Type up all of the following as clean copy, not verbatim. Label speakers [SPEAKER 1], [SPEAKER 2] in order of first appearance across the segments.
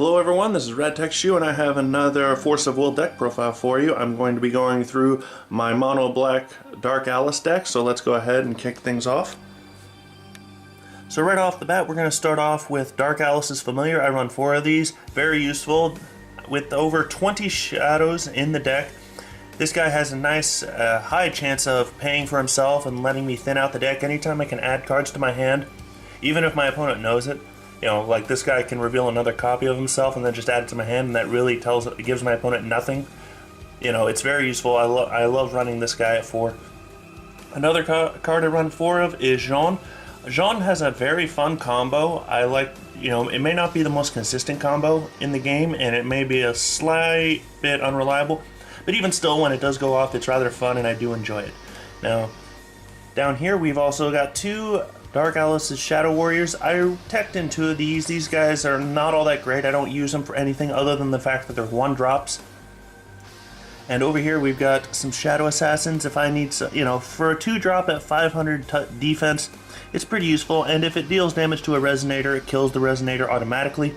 [SPEAKER 1] Hello everyone, this is RadTechShoe and I have another Force of Will deck profile for you. I'm going to be going through my mono black Dark Alice deck, so let's go ahead and kick things off. So right off the bat, we're going to start off with Dark Alice's Familiar. I run 4 of these, very useful. With over 20 shadows in the deck, this guy has a nice high chance of paying for himself and letting me thin out the deck anytime I can add cards to my hand, even if my opponent knows it. You know, like this guy can reveal another copy of himself and then just add it to my hand, and that really gives my opponent nothing. You know, it's very useful. I love running this guy at 4. Another card I run 4 of is Jeanne. Jeanne has a very fun combo. I like, you know, it may not be the most consistent combo in the game, and it may be a slight bit unreliable, but even still, when it does go off, it's rather fun, and I do enjoy it. Now, down here, we've also got 2 Dark Alice's Shadow Warriors. I teched in 2 of these. These guys are not all that great. I don't use them for anything other than the fact that they're 1-drops. And over here we've got some Shadow Assassins. If I need, you know, for a 2-drop at 500 defense, it's pretty useful. And if it deals damage to a Resonator, it kills the Resonator automatically.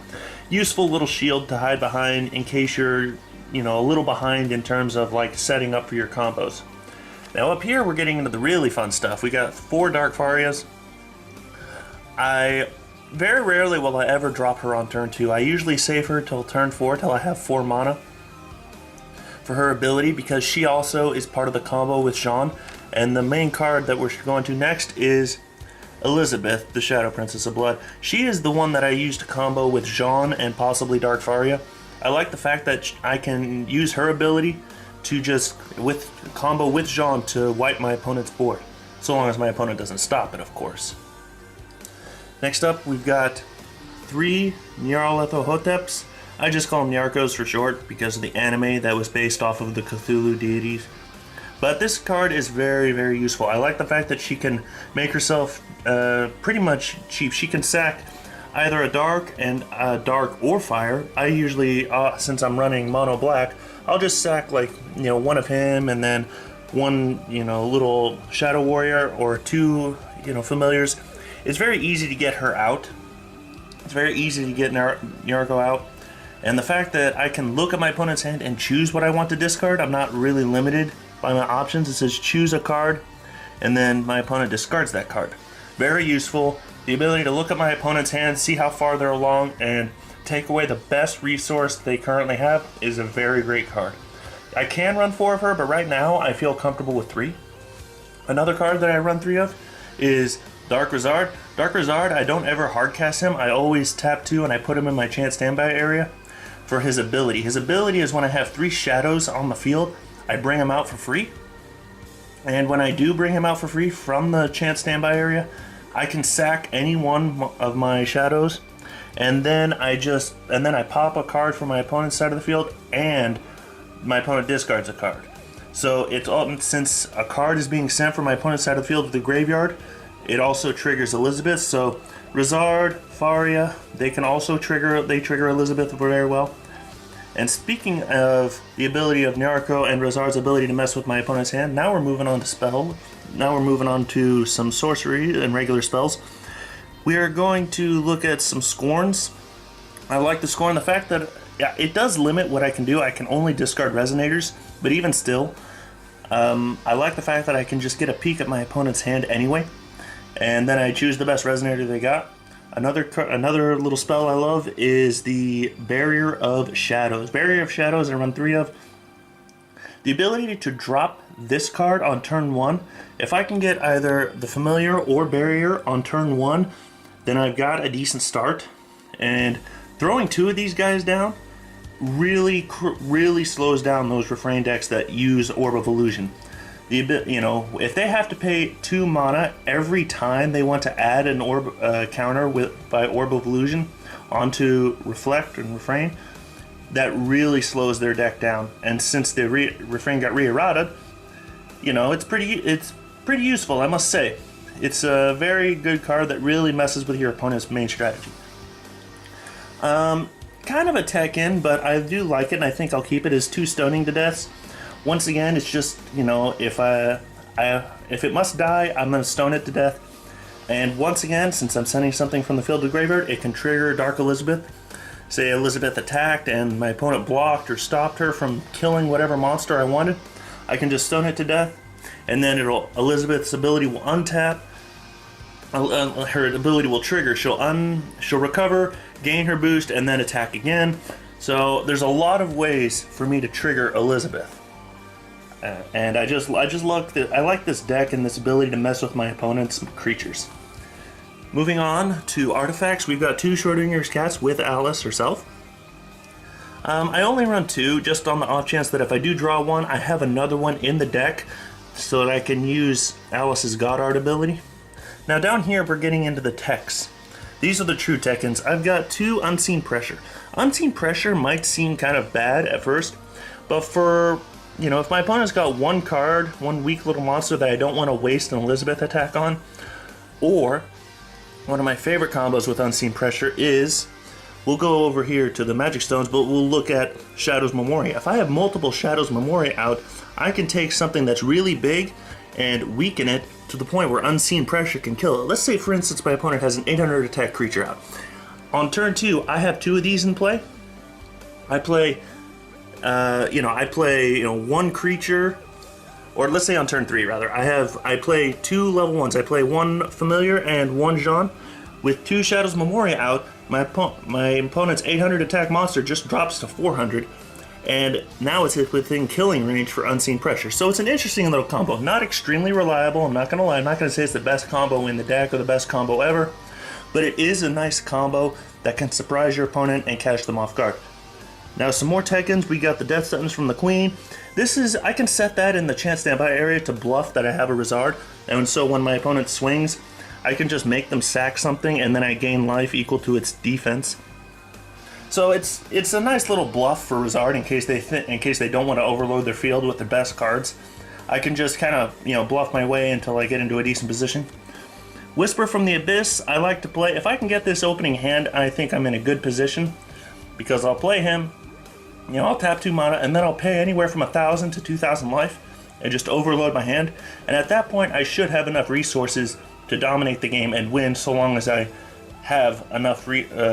[SPEAKER 1] Useful little shield to hide behind in case you're, you know, a little behind in terms of like setting up for your combos. Now up here we're getting into the really fun stuff. We got 4 Dark Farias. I very rarely will I ever drop her on turn 2. I usually save her till turn 4 till I have 4 mana for her ability, because she also is part of the combo with Jeanne. And the main card that we're going to next is Elisabeth, the Shadow Princess of Blood. She is the one that I use to combo with Jeanne and possibly Dark Faria. I like the fact that I can use her ability to just combo with Jeanne to wipe my opponent's board, so long as my opponent doesn't stop it, of course. Next up, we've got 3 Nyarlathoteps. I just call them Nyarkos for short because of the anime that was based off of the Cthulhu deities. But this card is very, very useful. I like the fact that she can make herself pretty much cheap. She can sack either a dark or fire. I usually, since I'm running mono black, I'll just sack, like, you know, one of him and then one, you know, little Shadow Warrior or 2, you know, familiars. It's very easy to get her out. It's very easy to get Nyarko out. And the fact that I can look at my opponent's hand and choose what I want to discard, I'm not really limited by my options. It says choose a card, and then my opponent discards that card. Very useful. The ability to look at my opponent's hand, see how far they're along, and take away the best resource they currently have is a very great card. I can run 4 of her, but right now I feel comfortable with 3. Another card that I run 3 of is Dark Rezzard. Dark Rezzard, I don't ever hardcast him. I always tap 2 and I put him in my chance standby area for his ability. His ability is when I have 3 shadows on the field, I bring him out for free. And when I do bring him out for free from the chance standby area, I can sack any one of my shadows, and then I pop a card from my opponent's side of the field, and my opponent discards a card. So it's all, since a card is being sent from my opponent's side of the field to the graveyard, it also triggers Elisabeth. So Rezzard, Faria, they trigger Elisabeth very well. And speaking of the ability of Nyarko and Rezzard's ability to mess with my opponent's hand, now we're moving on to spell. Now we're moving on to some sorcery and regular spells. We are going to look at some Scorns. I like the Scorn. The fact that it does limit what I can do. I can only discard Resonators, but even still, I like the fact that I can just get a peek at my opponent's hand anyway, and then I choose the best Resonator they got. Another little spell I love is the Barrier of Shadows. Barrier of Shadows I run 3 of. The ability to drop this card on turn 1. If I can get either the Familiar or Barrier on turn 1, then I've got a decent start. And throwing 2 of these guys down really slows down those Refrain decks that use Orb of Illusion. You know, if they have to pay 2 mana every time they want to add an orb counter by Orb of Illusion onto Reflect and Refrain, that really slows their deck down. And since the Refrain got re-errated, you know, it's pretty useful, I must say. It's a very good card that really messes with your opponent's main strategy. Kind of a tech in, but I do like it, and I think I'll keep it, as 2 Stoning to Deaths. Once again, it's just, you know, if it must die, I'm going to stone it to death. And once again, since I'm sending something from the field to the graveyard, it can trigger Dark Elisabeth. say Elisabeth attacked and my opponent blocked or stopped her from killing whatever monster I wanted, I can just stun it to death, and then Elisabeth's ability will untap. Her ability will trigger. She'll recover, gain her boost, and then attack again. So there's a lot of ways for me to trigger Elisabeth, and I like this deck and this ability to mess with my opponent's creatures. Moving on to artifacts, we've got 2 Schrodinger's cats with Alice herself. I only run 2 just on the off chance that if I do draw one, I have another one in the deck so that I can use Alice's God Art ability. Now down here we're getting into the techs. These are the true Tekkens. I've got 2 Unseen Pressure. Unseen Pressure might seem kind of bad at first, but for, you know, if my opponent's got one card, one weak little monster that I don't want to waste an Elisabeth attack on, or one of my favorite combos with Unseen Pressure is, we'll go over here to the Magic Stones, but we'll look at Shadow's Memoria. If I have multiple Shadow's Memoria out, I can take something that's really big and weaken it to the point where Unseen Pressure can kill it. Let's say, for instance, my opponent has an 800 attack creature out. On turn 2, I have 2 of these in play. I play, one creature, or let's say on turn 3 rather. I play 2 level 1s. I play 1 Familiar and 1 Jeanne. With 2 Shadow's Memoria out, my opponent's 800 attack monster just drops to 400. And now it's within killing range for Unseen Pressure. So it's an interesting little combo. Not extremely reliable, I'm not going to lie. I'm not going to say it's the best combo in the deck or the best combo ever. But it is a nice combo that can surprise your opponent and catch them off guard. Now some more Tekkens. We got the Death Sentence from the Queen. I can set that in the chance standby area to bluff that I have a Rezzard. And so when my opponent swings, I can just make them sack something and then I gain life equal to its defense. So it's a nice little bluff for Rezzard in case they don't want to overload their field with their best cards. I can just kind of bluff my way until I get into a decent position. Whisper from the Abyss, I like to play. If I can get this opening hand, I think I'm in a good position because I'll play him. I'll tap 2 mana and then I'll pay anywhere from 1,000 to 2,000 life and just overload my hand. And at that point, I should have enough resources to dominate the game and win, so long as I have enough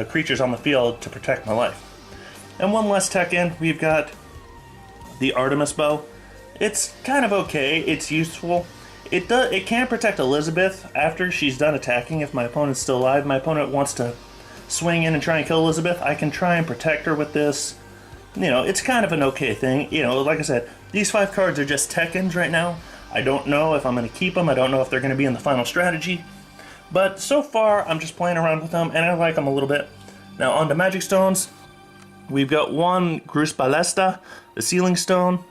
[SPEAKER 1] creatures on the field to protect my life. And one last Tekken, we've got the Artemis Bow. It's kind of okay, it's useful. It can protect Elisabeth after she's done attacking. If my opponent's still alive, my opponent wants to swing in and try and kill Elisabeth, I can try and protect her with this. It's kind of an okay thing. Like I said, these 5 cards are just Tekkens right now. I don't know if I'm going to keep them. I don't know if they're going to be in the final strategy. But so far, I'm just playing around with them, and I like them a little bit. Now, on to Magic Stones. We've got 1 Grusbalesta, the Sealing Stone.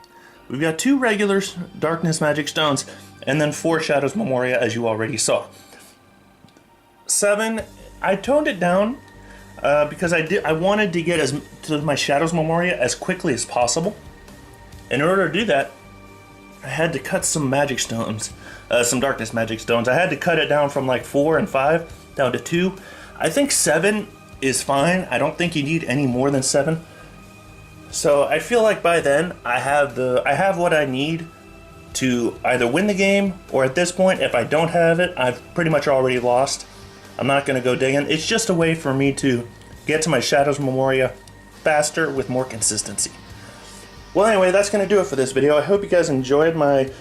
[SPEAKER 1] We've got 2 regular Darkness Magic Stones, and then 4 Shadow's Memoria, as you already saw. 7, I toned it down because I wanted to get to my Shadow's Memoria as quickly as possible. In order to do that, I had to cut some Magic Stones. Some Darkness Magic Stones. I had to cut it down from like 4 and 5 down to 2. I think 7 is fine. I don't think you need any more than 7. So I feel like by then I have what I need to either win the game, or at this point, if I don't have it, I've pretty much already lost. I'm not going to go digging. It's just a way for me to get to my Shadow's Memoria faster with more consistency. Well, anyway, that's going to do it for this video. I hope you guys enjoyed my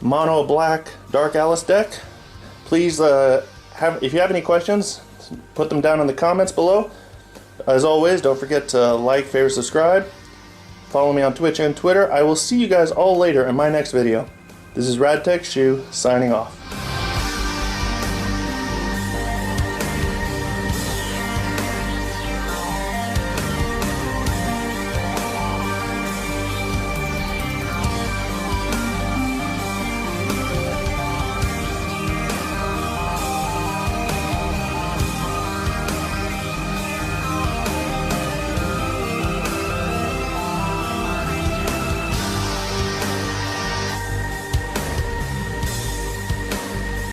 [SPEAKER 1] mono black Dark Alice deck. Please, if you have any questions, put them down in the comments below. As always, don't forget to like, favorite, subscribe. Follow me on Twitch and Twitter. I will see you guys all later in my next video. This is RadTechShoe signing off.